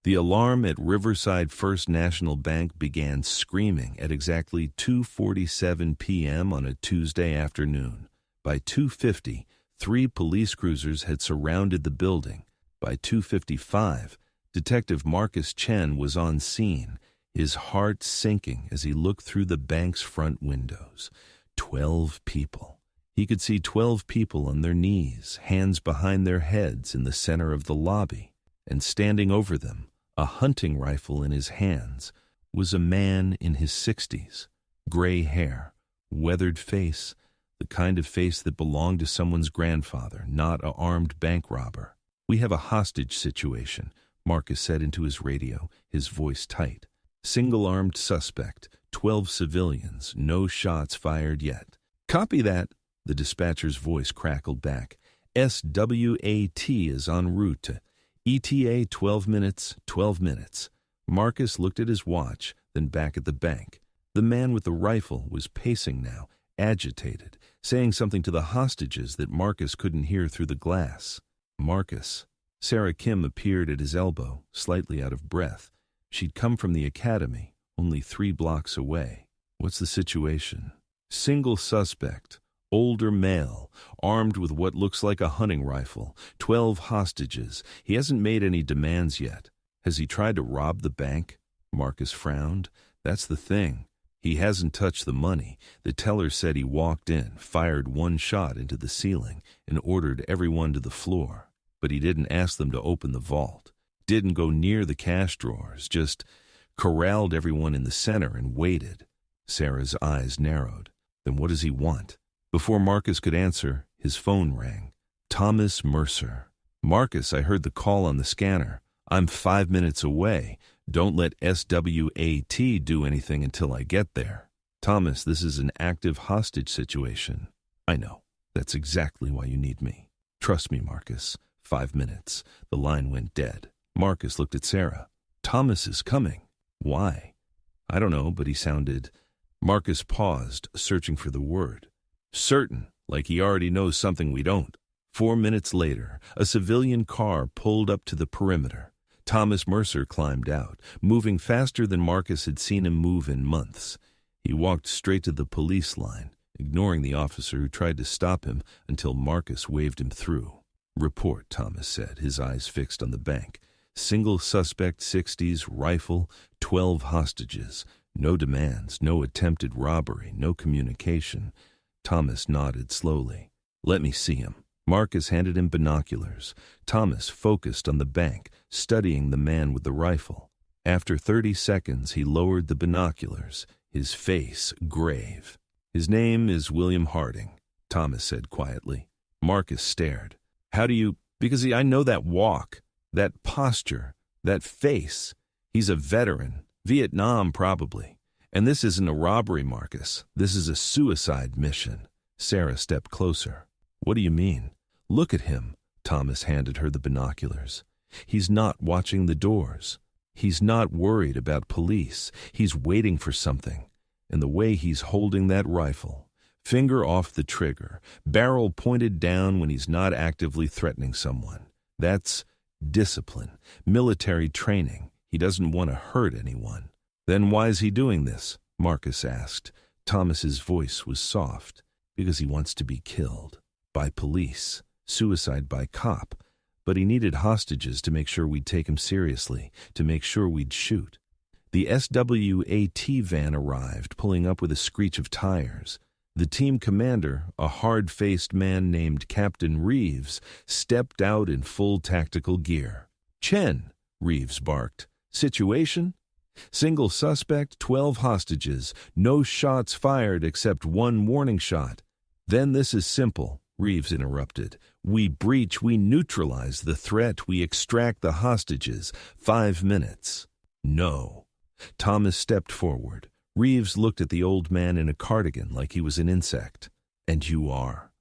The alarm at Riverside First National Bank began screaming at exactly 2:47 p.m. on a Tuesday afternoon. By 2:50, 3 police cruisers had surrounded the building. By 2:55, Detective Marcus Chen was on scene, his heart sinking as he looked through the bank's front windows. 12 people. He could see 12 people on their knees, hands behind their heads in the center of the lobby, and standing over them, a hunting rifle in his hands, was a man in his 60s, gray hair, weathered face, the kind of face that belonged to someone's grandfather, not an armed bank robber. "We have a hostage situation," Marcus said into his radio, his voice tight. "Single-armed suspect, 12 civilians, no shots fired yet." "Copy that," the dispatcher's voice crackled back. "SWAT is en route to ETA 12 minutes, 12 minutes. Marcus looked at his watch, then back at the bank. The man with the rifle was pacing now, agitated, saying something to the hostages that Marcus couldn't hear through the glass. Marcus. Sarah Kim appeared at his elbow, slightly out of breath. She'd come from the academy, only 3 blocks away. "What's the situation?" "Single suspect. Older male, armed with what looks like a hunting rifle, 12 hostages. He hasn't made any demands yet." "Has he tried to rob the bank?" Marcus frowned. "That's the thing. He hasn't touched the money. The teller said he walked in, fired 1 shot into the ceiling, and ordered everyone to the floor. But he didn't ask them to open the vault. Didn't go near the cash drawers, just corralled everyone in the center and waited." Sarah's eyes narrowed. "Then what does he want?" Before Marcus could answer, his phone rang. "Thomas Mercer." "Marcus, I heard the call on the scanner. I'm 5 minutes away. Don't let SWAT do anything until I get there." "Thomas, this is an active hostage situation." "I know. That's exactly why you need me. Trust me, Marcus." 5 minutes. The line went dead. Marcus looked at Sarah. "Thomas is coming." "Why?" "I don't know, but he sounded—" Marcus paused, searching for the word. "Certain, like he already knows something we don't." 4 minutes later, a civilian car pulled up to the perimeter. Thomas Mercer climbed out, moving faster than Marcus had seen him move in months. He walked straight to the police line, ignoring the officer who tried to stop him until Marcus waved him through. "Report," Thomas said, his eyes fixed on the bank. "Single suspect, 60s, rifle, 12 hostages. No demands, no attempted robbery, no communication." Thomas nodded slowly. "Let me see him." Marcus handed him binoculars. Thomas focused on the bank, studying the man with the rifle. After 30 seconds, he lowered the binoculars, his face grave. "His name is William Harding," Thomas said quietly. Marcus stared. "How do you—" "Because I know that walk, that posture, that face. He's a veteran. Vietnam, probably. And this isn't a robbery, Marcus. This is a suicide mission." Sarah stepped closer. "What do you mean?" "Look at him." Thomas handed her the binoculars. "He's not watching the doors. He's not worried about police. He's waiting for something. And the way he's holding that rifle, finger off the trigger, barrel pointed down when he's not actively threatening someone. That's discipline, military training. He doesn't want to hurt anyone." "Then why is he doing this?" Marcus asked. Thomas's voice was soft. "Because he wants to be killed. By police. Suicide by cop. But he needed hostages to make sure we'd take him seriously, to make sure we'd shoot." The SWAT van arrived, pulling up with a screech of tires. The team commander, a hard-faced man named Captain Reeves, stepped out in full tactical gear. "Chen," Reeves barked. "Situation?" "Single suspect, 12 hostages. No shots fired except 1 warning shot." "Then this is simple," Reeves interrupted. "We breach, we neutralize the threat, we extract the hostages. 5 minutes." "No." Thomas stepped forward. Reeves looked at the old man in a cardigan like he was an insect. "And you are?"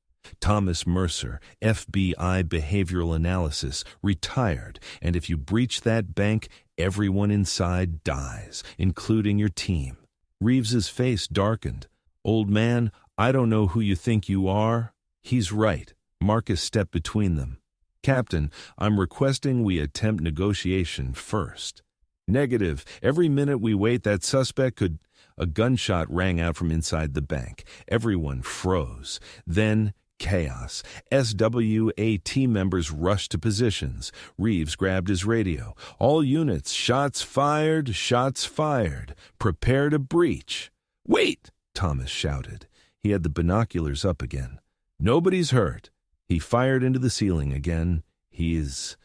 "Thomas Mercer, FBI Behavioral Analysis, retired, and if you breach that bank, everyone inside dies, including your team." Reeves's face darkened. "Old man, I don't know who you think you are." "He's right." Marcus stepped between them. Captain, I'm requesting we attempt negotiation first. Negative. Every minute we wait, that suspect could... A gunshot rang out from inside the bank. Everyone froze. Then chaos. SWAT members rushed to positions. Reeves grabbed his radio. All units, shots fired, shots fired. Prepare to breach. Wait! Thomas shouted. He had the binoculars up again. Nobody's hurt. He fired into the ceiling again. He's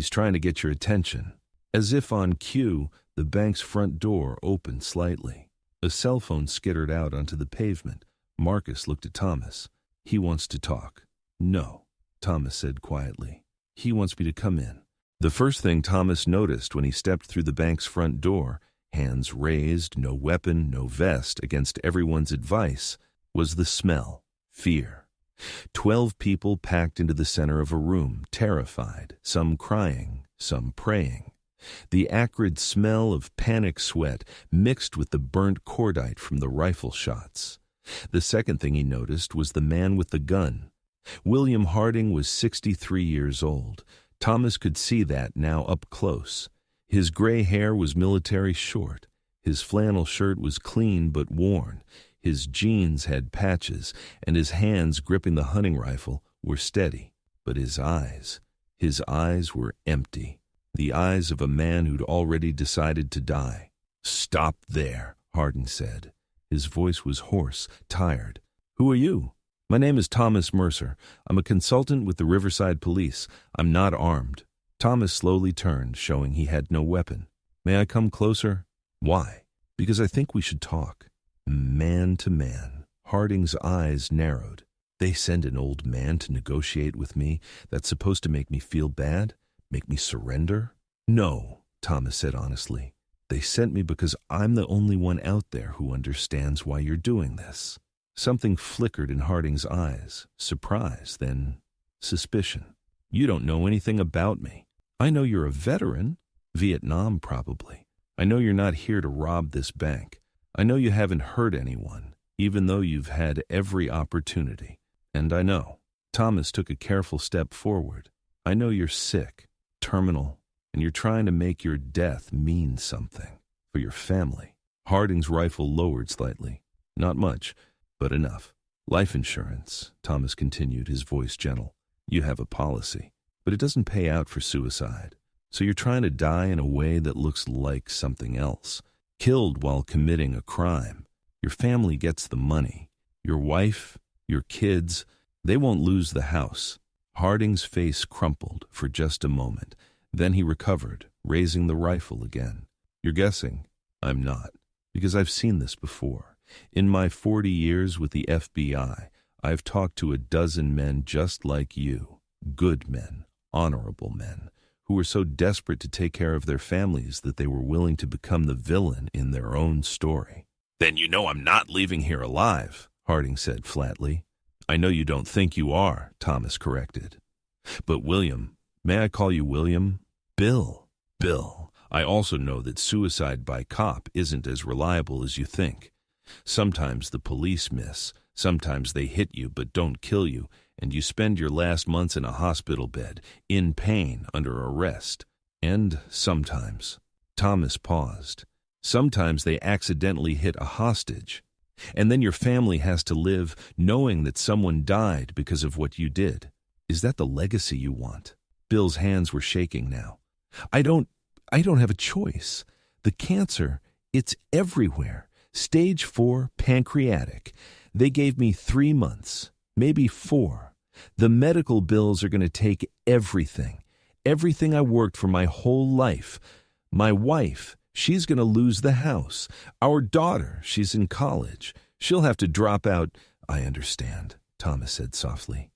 trying to get your attention. As if on cue, the bank's front door opened slightly. A cell phone skittered out onto the pavement. Marcus looked at Thomas. He wants to talk. No, Thomas said quietly. He wants me to come in. The first thing Thomas noticed when he stepped through the bank's front door, hands raised, no weapon, no vest, against everyone's advice, was the smell, fear. 12 people packed into the center of a room, terrified, some crying, some praying. The acrid smell of panic sweat mixed with the burnt cordite from the rifle shots. The second thing he noticed was the man with the gun. William Harding was 63 years old. Thomas could see that now up close. His gray hair was military short. His flannel shirt was clean but worn. His jeans had patches, and his hands gripping the hunting rifle were steady. But his eyes were empty. The eyes of a man who'd already decided to die. "Stop there," Harding said. His voice was hoarse, tired. "Who are you?" "My name is Thomas Mercer. I'm a consultant with the Riverside Police. I'm not armed." Thomas slowly turned, showing he had no weapon. "May I come closer?" "Why?" "Because I think we should talk." Man to man, Harding's eyes narrowed. They send an old man to negotiate with me that's supposed to make me feel bad? Make me surrender? "No," Thomas said honestly. "They sent me because I'm the only one out there who understands why you're doing this." Something flickered in Harding's eyes. Surprise, then suspicion. "You don't know anything about me. I know you're a veteran. Vietnam, probably. I know you're not here to rob this bank. I know you haven't hurt anyone, even though you've had every opportunity. And I know." Thomas took a careful step forward. "I know you're sick, terminal, and you're trying to make your death mean something for your family." Harding's rifle lowered slightly. "Not much, but enough. Life insurance," Thomas continued, his voice gentle. "You have a policy, but it doesn't pay out for suicide. So you're trying to die in a way that looks like something else. Killed while committing a crime. Your family gets the money. Your wife, your kids, they won't lose the house." Harding's face crumpled for just a moment. Then he recovered, raising the rifle again. "You're guessing. I'm not. Because I've seen this before. In my 40 years with the FBI, I've talked to a dozen men just like you. Good men, honorable men, who were so desperate to take care of their families that they were willing to become the villain in their own story." "Then you know I'm not leaving here alive," Harding said flatly. "I know you don't think you are," Thomas corrected. "But William, may I call you William?" "Bill." "Bill, I also know that suicide by cop isn't as reliable as you think. Sometimes the police miss, sometimes they hit you but don't kill you, and you spend your last months in a hospital bed, in pain, under arrest. And sometimes," Thomas paused, "sometimes they accidentally hit a hostage. And then your family has to live knowing that someone died because of what you did. Is that the legacy you want?" Bill's hands were shaking now. I don't have a choice. The cancer, it's everywhere. Stage 4 pancreatic. They gave me 3 months, maybe 4. The medical bills are going to take everything. Everything I worked for my whole life. My wife, she's going to lose the house. Our daughter, she's in college. She'll have to drop out. "I understand," Thomas said softly.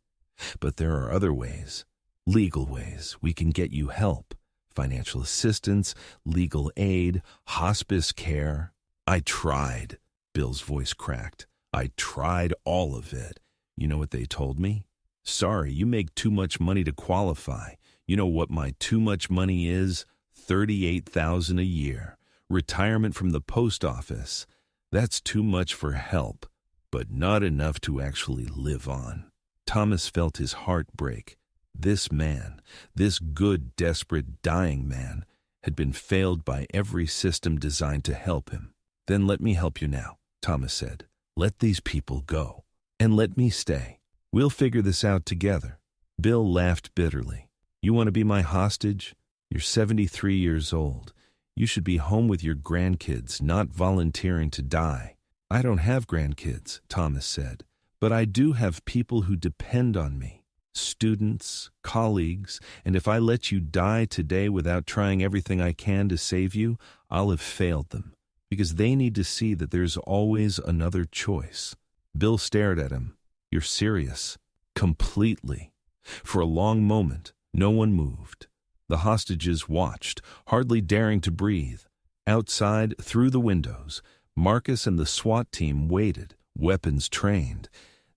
"But there are other ways, legal ways we can get you help. Financial assistance, legal aid, hospice care." "I tried," Bill's voice cracked. "I tried all of it. You know what they told me? Sorry, you make too much money to qualify. You know what my too much money is? $38,000 a year. Retirement from the post office. That's too much for help, but not enough to actually live on." Thomas felt his heart break. This man, this good, desperate, dying man, had been failed by every system designed to help him. "Then let me help you now," Thomas said. "Let these people go. And let me stay. We'll figure this out together." Bill laughed bitterly. "You want to be my hostage? You're 73 years old. You should be home with your grandkids, not volunteering to die." "I don't have grandkids," Thomas said, "but I do have people who depend on me. Students, colleagues, and if I let you die today without trying everything I can to save you, I'll have failed them, because they need to see that there's always another choice." Bill stared at him. "You're serious?" "Completely." For a long moment, no one moved. The hostages watched, hardly daring to breathe. Outside, through the windows, Marcus and the SWAT team waited, weapons trained.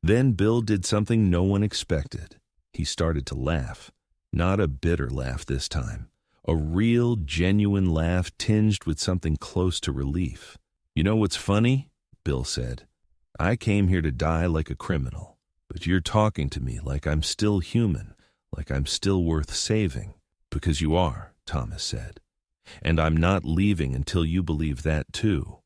Then Bill did something no one expected. He started to laugh. Not a bitter laugh this time. A real, genuine laugh tinged with something close to relief. "You know what's funny?" Bill said. "I came here to die like a criminal, but you're talking to me like I'm still human, like I'm still worth saving." "Because you are," Thomas said. "And I'm not leaving until you believe that too."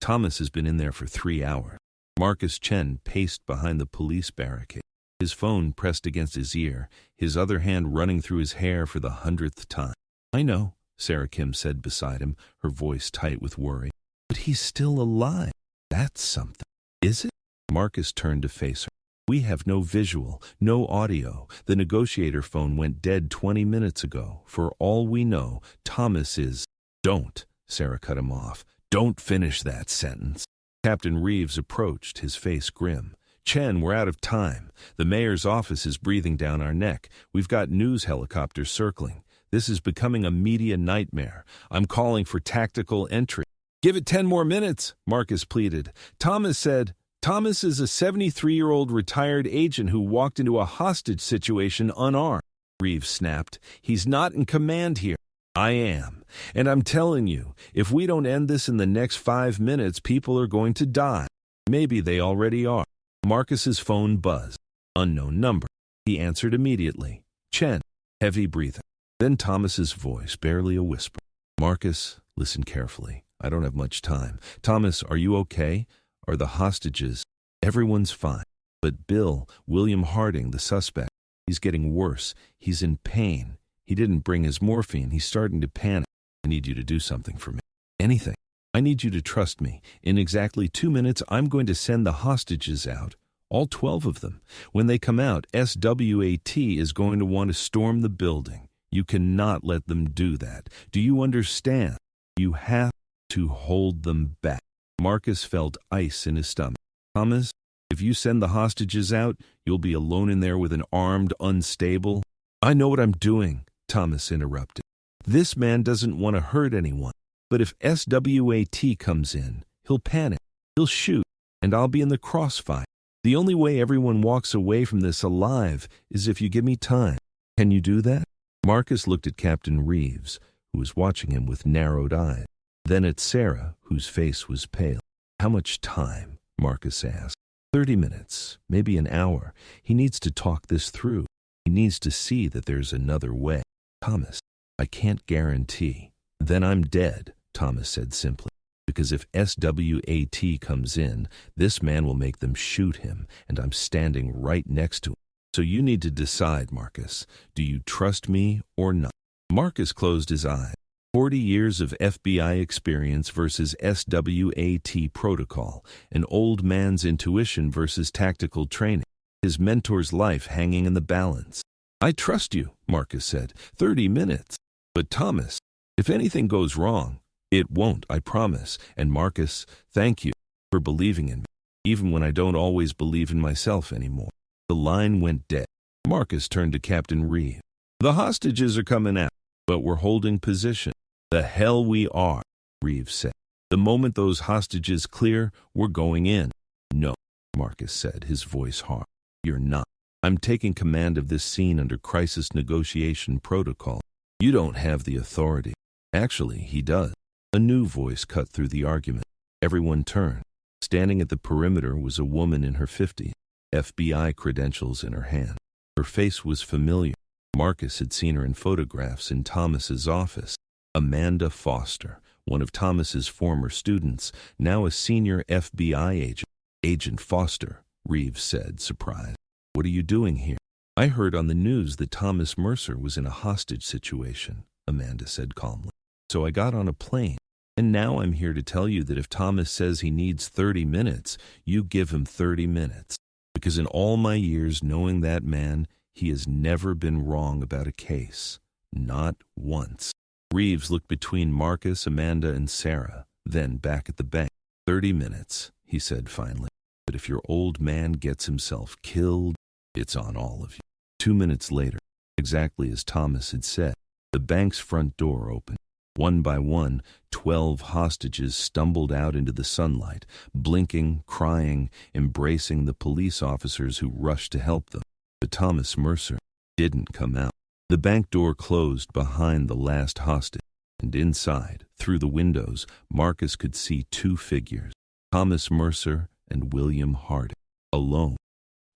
Thomas has been in there for 3 hours. Marcus Chen paced behind the police barricade, his phone pressed against his ear, his other hand running through his hair for the 100th time. "I know," Sarah Kim said beside him, her voice tight with worry. "But he's still alive. That's something." "Is it?" Marcus turned to face her. "We have no visual, no audio. The negotiator phone went dead 20 minutes ago. For all we know, Thomas is—" "Don't," Sarah cut him off. "Don't finish that sentence." Captain Reeves approached, his face grim. "Chen, we're out of time. The mayor's office is breathing down our neck. We've got news helicopters circling. This is becoming a media nightmare. I'm calling for tactical entry." "Give it 10 more minutes," Marcus pleaded. Thomas is a 73-year-old retired agent who walked into a hostage situation unarmed," Reeves snapped. "He's not in command here." "I am. And I'm telling you, if we don't end this in the next 5 minutes, people are going to die. Maybe they already are." Marcus's phone buzzed. Unknown number. He answered immediately. "Chen." Heavy breathing. Then Thomas's voice, barely a whisper. "Marcus, listen carefully. I don't have much time. Thomas, are you okay? Are the hostages—" "Everyone's fine. But Bill, William Harding, the suspect, he's getting worse. He's in pain. He didn't bring his morphine. He's starting to panic. I need you to do something for me. Anything. I need you to trust me. In exactly 2 minutes, I'm going to send the hostages out. All 12 of them. When they come out, SWAT is going to want to storm the building. You cannot let them do that. Do you understand? You have to hold them back." Marcus felt ice in his stomach. "Thomas, if you send the hostages out, you'll be alone in there with an armed, unstable—" "I know what I'm doing," Thomas interrupted. "This man doesn't want to hurt anyone. But if SWAT comes in, he'll panic, he'll shoot, and I'll be in the crossfire. The only way everyone walks away from this alive is if you give me time. Can you do that?" Marcus looked at Captain Reeves, who was watching him with narrowed eyes, then at Sarah, whose face was pale. "How much time?" Marcus asked. 30 minutes, maybe an hour. He needs to talk this through. He needs to see that there's another way. "Thomas, I can't guarantee." "Then I'm dead," Thomas said simply. "Because if SWAT comes in, this man will make them shoot him, and I'm standing right next to him. So you need to decide, Marcus. Do you trust me or not?" Marcus closed his eyes. 40 years of FBI experience versus SWAT protocol, an old man's intuition versus tactical training, his mentor's life hanging in the balance. "I trust you," Marcus said. 30 minutes. "But Thomas, if anything goes wrong—" "It won't, I promise. And Marcus, thank you for believing in me, even when I don't always believe in myself anymore." The line went dead. Marcus turned to Captain Reeves. "The hostages are coming out, but we're holding position." "The hell we are," Reeves said. "The moment those hostages clear, we're going in." "No," Marcus said, his voice hard. "You're not. I'm taking command of this scene under crisis negotiation protocol. You don't have the authority." "Actually, he does." A new voice cut through the argument. Everyone turned. Standing at the perimeter was a woman in her 50s, FBI credentials in her hand. Her face was familiar. Marcus had seen her in photographs in Thomas's office. Amanda Foster, one of Thomas's former students, now a senior FBI agent. Agent Foster, Reeves said, surprised. What are you doing here? I heard on the news that Thomas Mercer was in a hostage situation, Amanda said calmly. So I got on a plane. And now I'm here to tell you that if Thomas says he needs 30 minutes, you give him 30 minutes. Because in all my years knowing that man, he has never been wrong about a case. Not once. Reeves looked between Marcus, Amanda, and Sarah, then back at the bank. 30 minutes, he said finally. But if your old man gets himself killed, it's on all of you. 2 minutes later, exactly as Thomas had said, the bank's front door opened. One by one, 12 hostages stumbled out into the sunlight, blinking, crying, embracing the police officers who rushed to help them. But Thomas Mercer didn't come out. The bank door closed behind the last hostage, and inside, through the windows, Marcus could see two figures, Thomas Mercer and William Harding, alone.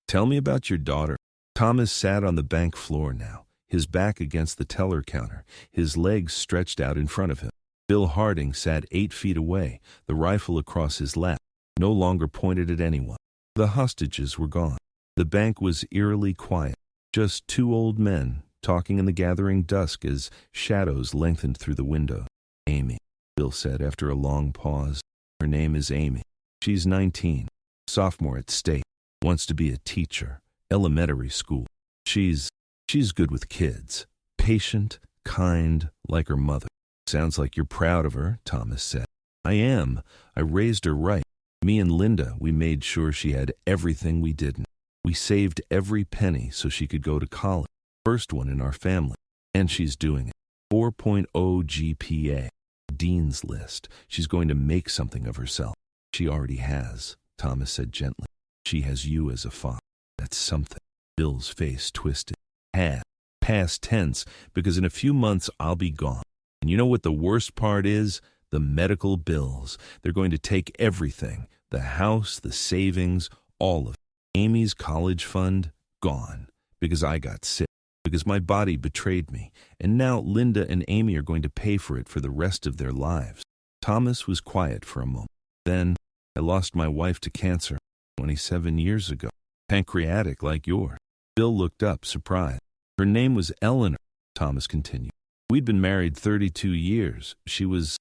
Tell me about your daughter. Thomas sat on the bank floor now, his back against the teller counter, his legs stretched out in front of him. Bill Harding sat 8 feet away, the rifle across his lap, no longer pointed at anyone. The hostages were gone. The bank was eerily quiet, just two old men talking in the gathering dusk as shadows lengthened through the window. Amy, Bill said after a long pause. Her name is Amy. She's 19, sophomore at State, wants to be a teacher, elementary school. She's good with kids, patient, kind, like her mother. Sounds like you're proud of her, Thomas said. I am. I raised her right. Me and Linda, we made sure she had everything we didn't. We saved every penny so she could go to college. First one in our family. And she's doing it. 4.0 GPA. Dean's List. She's going to make something of herself. She already has, Thomas said gently. She has you as a father. That's something. Bill's face twisted. Past tense, because in a few months I'll be gone. And you know what the worst part is? The medical bills. They're going to take everything. The house, the savings, all of it. Amy's college fund, gone. Because I got sick. Because my body betrayed me. And now Linda and Amy are going to pay for it for the rest of their lives. Thomas was quiet for a moment. Then, I lost my wife to cancer 27 years ago. Pancreatic like yours. Bill looked up, surprised. Her name was Eleanor, Thomas continued. We'd been married 32 years. She was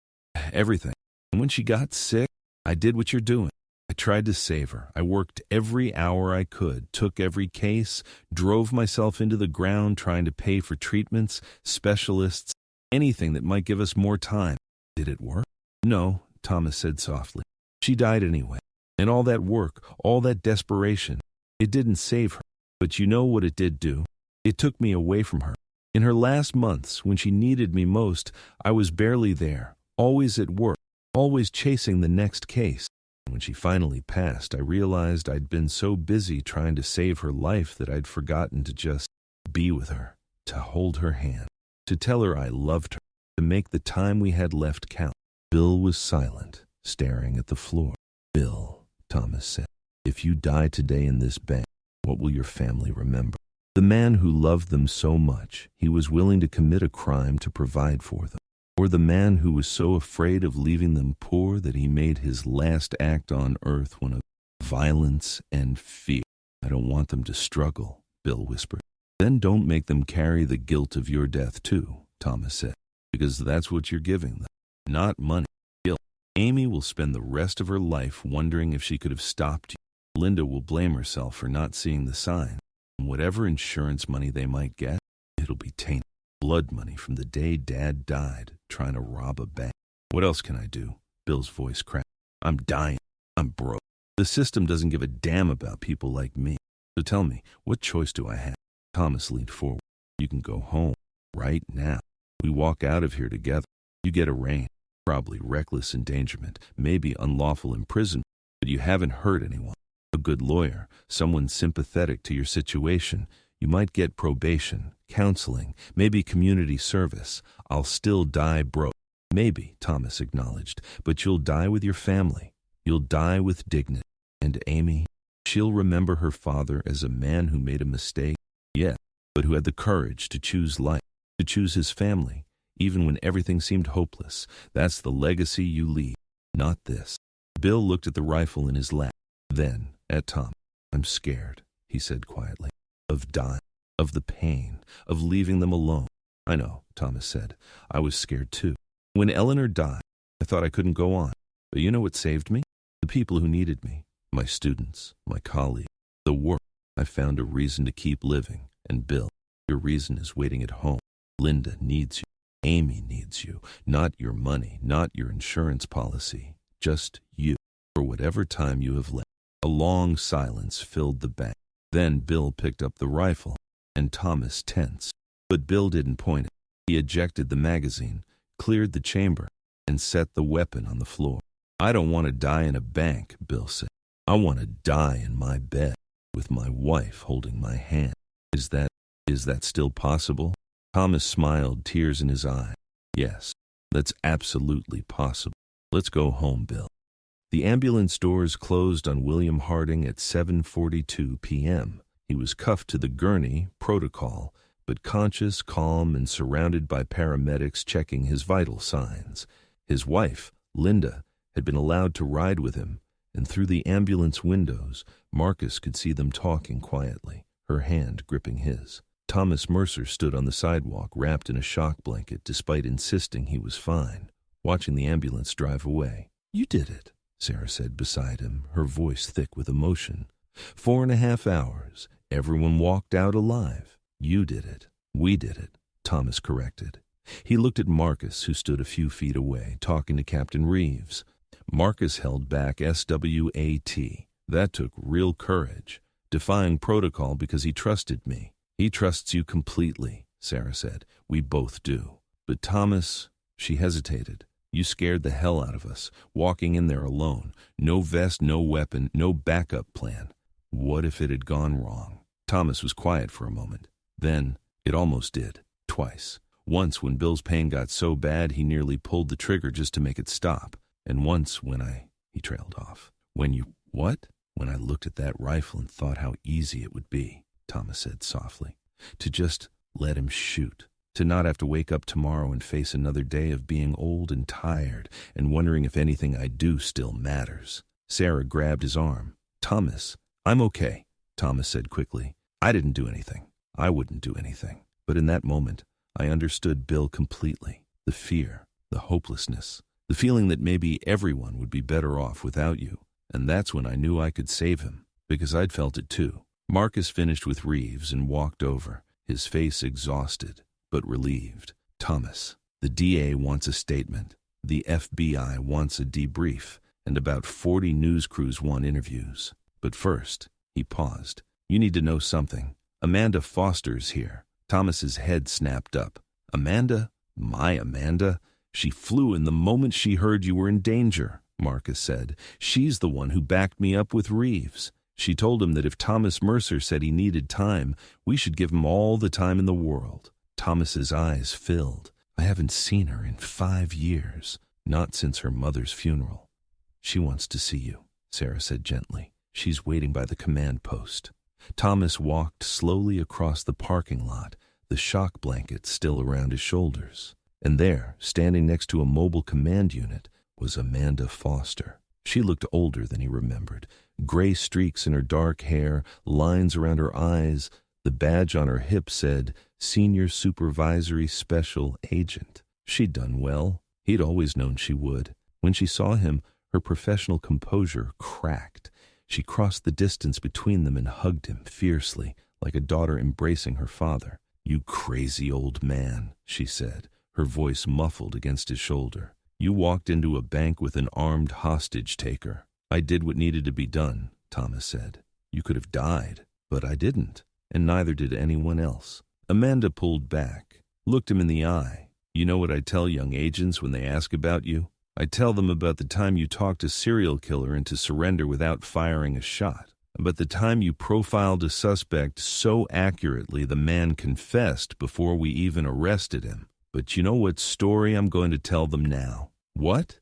everything. And when she got sick, I did what you're doing. I tried to save her. I worked every hour I could, took every case, drove myself into the ground trying to pay for treatments, specialists, anything that might give us more time. Did it work? No, Thomas said softly. She died anyway. And all that work, all that desperation, it didn't save her. But you know what it did do? It took me away from her. In her last months, when she needed me most, I was barely there, always at work, always chasing the next case. When she finally passed, I realized I'd been so busy trying to save her life that I'd forgotten to just be with her, to hold her hand, to tell her I loved her, to make the time we had left count. Bill was silent, staring at the floor. Bill, Thomas said, if you die today in this bank, what will your family remember? The man who loved them so much, he was willing to commit a crime to provide for them. Or the man who was so afraid of leaving them poor that he made his last act on earth one of violence and fear. I don't want them to struggle, Bill whispered. Then don't make them carry the guilt of your death too, Thomas said, because that's what you're giving them, not money. Guilt. Amy will spend the rest of her life wondering if she could have stopped you. Linda will blame herself for not seeing the sign. And whatever insurance money they might get, it'll be tainted. Blood money from the day Dad died trying to rob a bank. What else can I do? Bill's voice cracked. I'm dying. I'm broke. The system doesn't give a damn about people like me. So tell me, what choice do I have? Thomas leaned forward. You can go home right now. We walk out of here together. You get arraigned. Probably reckless endangerment, maybe unlawful imprisonment, but you haven't hurt anyone. A good lawyer, someone sympathetic to your situation. You might get probation, counseling, maybe community service. I'll still die broke. Maybe, Thomas acknowledged, but you'll die with your family. You'll die with dignity. And Amy, she'll remember her father as a man who made a mistake. Yeah, but who had the courage to choose life, to choose his family, even when everything seemed hopeless. That's the legacy you leave, not this. Bill looked at the rifle in his lap, then at Tom. I'm scared, he said quietly, of dying, of the pain, of leaving them alone. I know, Thomas said. I was scared too. When Eleanor died, I thought I couldn't go on. But you know what saved me? The people who needed me, my students, my colleagues, the work. I found a reason to keep living. And Bill, your reason is waiting at home. Linda needs you. Amy needs you. Not your money, not your insurance policy. Just you, for whatever time you have left. A long silence filled the bank. Then Bill picked up the rifle, and Thomas tensed. But Bill didn't point it. He ejected the magazine, cleared the chamber, and set the weapon on the floor. I don't want to die in a bank, Bill said. I want to die in my bed, with my wife holding my hand. Is that still possible? Thomas smiled, tears in his eyes. Yes, that's absolutely possible. Let's go home, Bill. The ambulance doors closed on William Harding at 7:42 p.m. He was cuffed to the gurney, protocol, but conscious, calm, and surrounded by paramedics checking his vital signs. His wife, Linda, had been allowed to ride with him, and through the ambulance windows, Marcus could see them talking quietly, her hand gripping his. Thomas Mercer stood on the sidewalk, wrapped in a shock blanket, despite insisting he was fine, watching the ambulance drive away. You did it, Sarah said beside him, her voice thick with emotion. 4.5 hours. Everyone walked out alive. You did it. We did it, Thomas corrected. He looked at Marcus, who stood a few feet away, talking to Captain Reeves. Marcus held back SWAT. That took real courage, defying protocol because he trusted me. He trusts you completely, Sarah said. We both do. But Thomas, she hesitated. You scared the hell out of us, walking in there alone. No vest, no weapon, no backup plan. What if it had gone wrong? Thomas was quiet for a moment. Then, it almost did. Twice. Once when Bill's pain got so bad he nearly pulled the trigger just to make it stop. And once when he trailed off. What? When I looked at that rifle and thought how easy it would be, Thomas said softly. To just let him shoot. To not have to wake up tomorrow and face another day of being old and tired and wondering if anything I do still matters. Sarah grabbed his arm. Thomas, I'm okay, Thomas said quickly. I didn't do anything. I wouldn't do anything. But in that moment, I understood Bill completely. The fear, the hopelessness, the feeling that maybe everyone would be better off without you. And that's when I knew I could save him, because I'd felt it too. Marcus finished with Reeves and walked over, his face exhausted, but relieved. Thomas, the DA wants a statement. The FBI wants a debrief, and about 40 news crews want interviews. But first, he paused. You need to know something. Amanda Foster's here. Thomas's head snapped up. Amanda? My Amanda? She flew in the moment she heard you were in danger, Marcus said. She's the one who backed me up with Reeves. She told him that if Thomas Mercer said he needed time, we should give him all the time in the world. Thomas's eyes filled. I haven't seen her in 5 years, not since her mother's funeral. She wants to see you, Sarah said gently. She's waiting by the command post. Thomas walked slowly across the parking lot, the shock blanket still around his shoulders. And there, standing next to a mobile command unit, was Amanda Foster. She looked older than he remembered. Gray streaks in her dark hair, lines around her eyes. The badge on her hip said, Senior Supervisory Special Agent. She'd done well. He'd always known she would. When she saw him, her professional composure cracked. She crossed the distance between them and hugged him fiercely, like a daughter embracing her father. You crazy old man, she said, her voice muffled against his shoulder. You walked into a bank with an armed hostage taker. I did what needed to be done, Thomas said. You could have died, but I didn't, and neither did anyone else. Amanda pulled back, looked him in the eye. You know what I tell young agents when they ask about you? I tell them about the time you talked a serial killer into surrender without firing a shot, about the time you profiled a suspect so accurately the man confessed before we even arrested him. But you know what story I'm going to tell them now? What?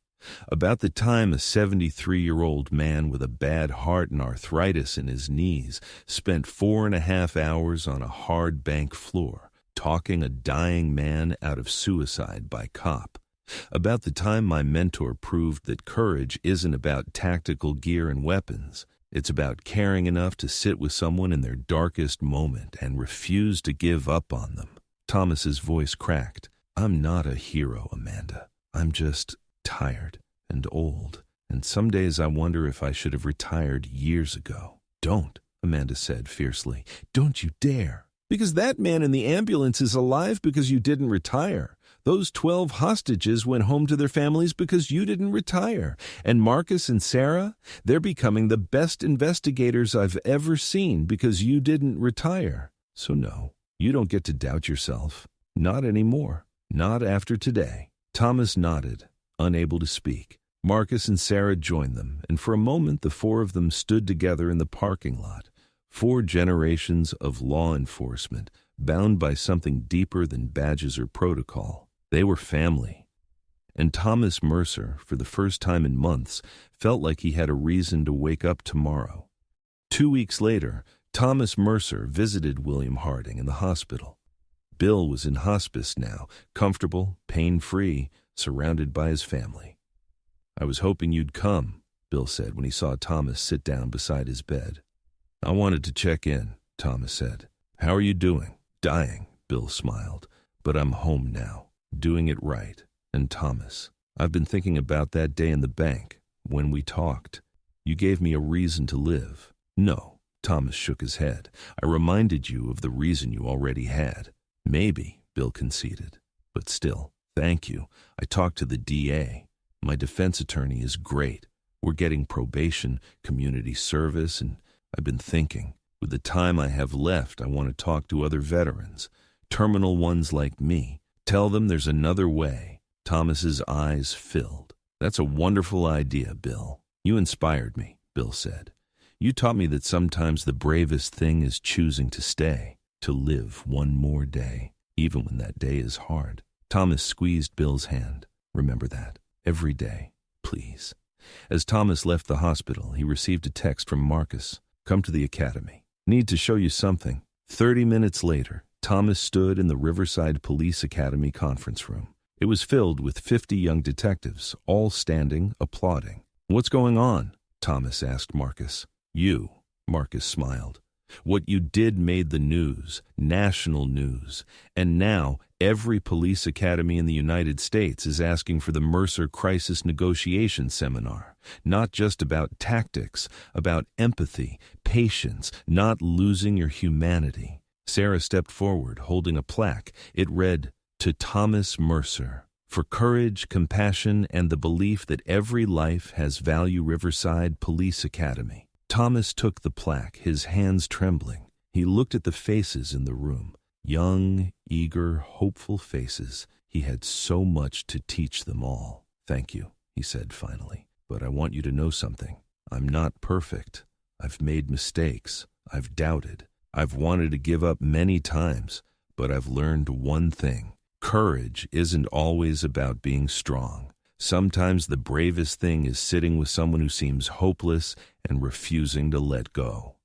About the time a 73-year-old man with a bad heart and arthritis in his knees spent 4.5 hours on a hard bank floor, talking a dying man out of suicide by cop. About the time my mentor proved that courage isn't about tactical gear and weapons. It's about caring enough to sit with someone in their darkest moment and refuse to give up on them. Thomas's voice cracked. I'm not a hero, Amanda. I'm just tired and old, and some days I wonder if I should have retired years ago. Don't, Amanda said fiercely. Don't you dare. Because that man in the ambulance is alive because you didn't retire. Those 12 hostages went home to their families because you didn't retire. And Marcus and Sarah, they're becoming the best investigators I've ever seen because you didn't retire. So no, you don't get to doubt yourself. Not anymore. Not after today. Thomas nodded, unable to speak. Marcus and Sarah joined them, and for a moment the four of them stood together in the parking lot. 4 generations of law enforcement, bound by something deeper than badges or protocol. They were family. And Thomas Mercer, for the first time in months, felt like he had a reason to wake up tomorrow. 2 weeks later, Thomas Mercer visited William Harding in the hospital. Bill was in hospice now, comfortable, pain-free, surrounded by his family. I was hoping you'd come, Bill said when he saw Thomas sit down beside his bed. I wanted to check in, Thomas said. How are you doing? Dying, Bill smiled. But I'm home now, doing it right. And Thomas, I've been thinking about that day in the bank, when we talked. You gave me a reason to live. No, Thomas shook his head. I reminded you of the reason you already had. Maybe, Bill conceded. But still, thank you. I talked to the DA. My defense attorney is great. We're getting probation, community service, and I've been thinking, with the time I have left, I want to talk to other veterans, terminal ones like me. Tell them there's another way. Thomas's eyes filled. That's a wonderful idea, Bill. You inspired me, Bill said. You taught me that sometimes the bravest thing is choosing to stay, to live one more day, even when that day is hard. Thomas squeezed Bill's hand. Remember that. Every day, please. As Thomas left the hospital, he received a text from Marcus. Come to the academy. Need to show you something. 30 minutes later, Thomas stood in the Riverside Police Academy conference room. It was filled with 50 young detectives, all standing, applauding. What's going on? Thomas asked Marcus. You, Marcus smiled. What you did made the news, national news, and now every police academy in the United States is asking for the Mercer Crisis Negotiation Seminar, not just about tactics, about empathy, patience, not losing your humanity. Sarah stepped forward, holding a plaque. It read, To Thomas Mercer, for courage, compassion, and the belief that every life has value. Riverside Police Academy. Thomas took the plaque, his hands trembling. He looked at the faces in the room. Young, eager, hopeful faces. He had so much to teach them all. Thank you, he said finally. But I want you to know something. I'm not perfect. I've made mistakes. I've doubted. I've wanted to give up many times. But I've learned one thing. Courage isn't always about being strong. Sometimes the bravest thing is sitting with someone who seems hopeless and refusing to let go.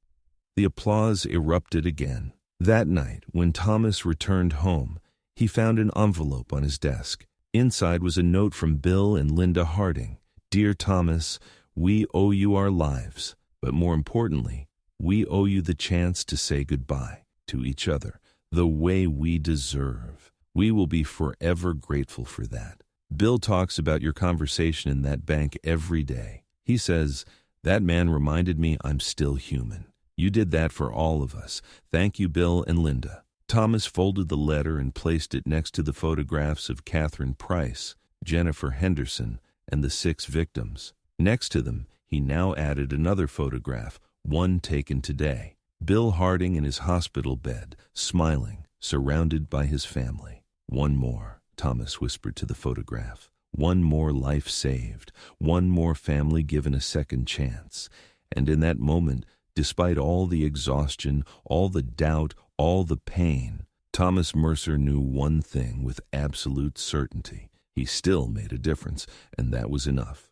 The applause erupted again. That night, when Thomas returned home, he found an envelope on his desk. Inside was a note from Bill and Linda Harding. Dear Thomas, we owe you our lives, but more importantly, we owe you the chance to say goodbye to each other, the way we deserve. We will be forever grateful for that. Bill talks about your conversation in that bank every day. He says, that man reminded me I'm still human. You did that for all of us. Thank you, Bill and Linda. Thomas folded the letter and placed it next to the photographs of Catherine Price, Jennifer Henderson, and the 6 victims. Next to them, he now added another photograph, one taken today. Bill Harding in his hospital bed, smiling, surrounded by his family. One more, Thomas whispered to the photograph. One more life saved, one more family given a second chance. And in that moment, despite all the exhaustion, all the doubt, all the pain, Thomas Mercer knew one thing with absolute certainty. He still made a difference, and that was enough.